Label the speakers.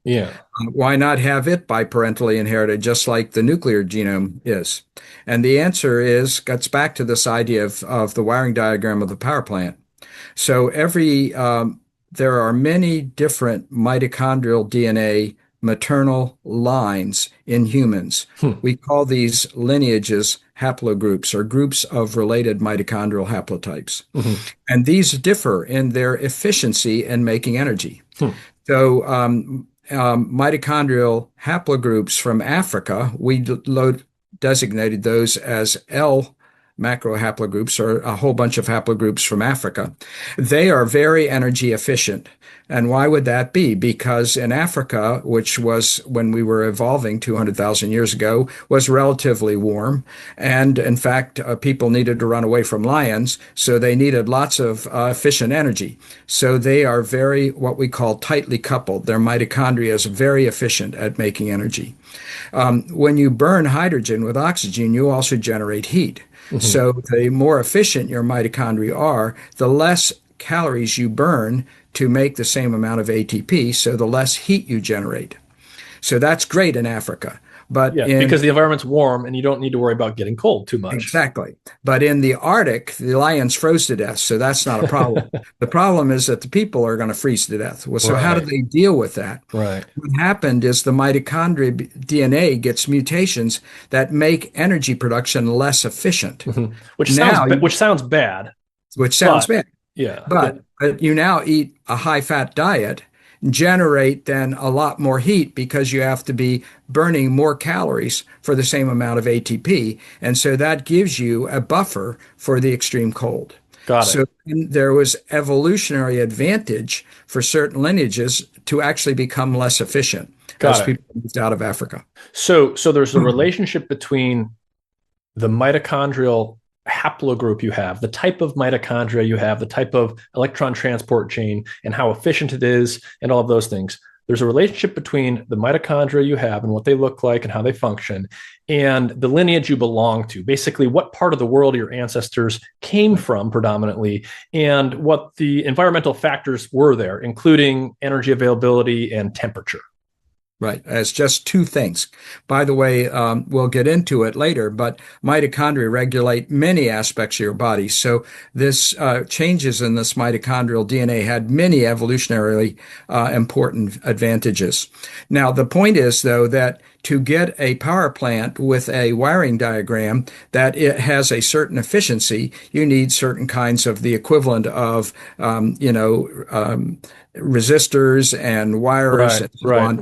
Speaker 1: Yeah.
Speaker 2: Why not have it biparentally inherited, just like the nuclear genome is? And the answer is, gets back to this idea of the wiring diagram of the power plant. So there are many different mitochondrial DNA maternal lines in humans.
Speaker 1: Hmm.
Speaker 2: We call these lineages haplogroups or groups of related mitochondrial haplotypes.
Speaker 1: Hmm.
Speaker 2: And these differ in their efficiency in making energy.
Speaker 1: Hmm.
Speaker 2: So, mitochondrial haplogroups from Africa, designated those as L macrohaplogroups, or a whole bunch of haplogroups from Africa. They are very energy efficient. And why would that be? Because in Africa, which was when we were evolving 200,000 years ago, was relatively warm. And in fact, people needed to run away from lions, so they needed lots of efficient energy. So they are very, what we call tightly coupled. Their mitochondria is very efficient at making energy. When you burn hydrogen with oxygen, you also generate heat.
Speaker 1: Hmm.
Speaker 2: So the more efficient your mitochondria are, the less calories you burn to make the same amount of ATP, so the less heat you generate. So that's great in Africa. But
Speaker 1: Yeah,
Speaker 2: in
Speaker 1: because the environment's warm and you don't need to worry about getting cold too much.
Speaker 2: Exactly. But in the Arctic, the lions froze to death, so that's not a problem. The problem is that the people are going to freeze to death. Well, so how do
Speaker 1: Right.
Speaker 2: they deal with that?
Speaker 1: Right.
Speaker 2: What happened is the mitochondria DNA gets mutations that make energy production less efficient.
Speaker 1: Hmm. Which
Speaker 2: Now,
Speaker 1: which sounds bad,
Speaker 2: which sounds
Speaker 1: but
Speaker 2: bad,
Speaker 1: yeah,
Speaker 2: but you now eat a high fat diet, generate then a lot more heat because you have to be burning more calories for the same amount of ATP. And so that gives you a buffer for the extreme cold.
Speaker 1: got it.
Speaker 2: So there was evolutionary advantage for certain lineages to actually become less efficient as
Speaker 1: Got it.
Speaker 2: people moved out of Africa.
Speaker 1: So there's a relationship between the mitochondrial haplogroup you have, the type of mitochondria you have, the type of electron transport chain, and how efficient it is, and all of those things. There's a relationship between the mitochondria you have and what they look like and how they function, and the lineage you belong to. Basically, what part of the world your ancestors came from predominantly, and what the environmental factors were there, including energy availability and temperature.
Speaker 2: Right, as just two things. By the way, we'll get into it later, but mitochondria regulate many aspects of your body. So this changes in this mitochondrial DNA had many evolutionarily important advantages. Now, the point is, though, that to get a power plant with a wiring diagram that it has a certain efficiency, you need certain kinds of the equivalent of, resistors and wires
Speaker 1: Right,
Speaker 2: and so
Speaker 1: right.
Speaker 2: on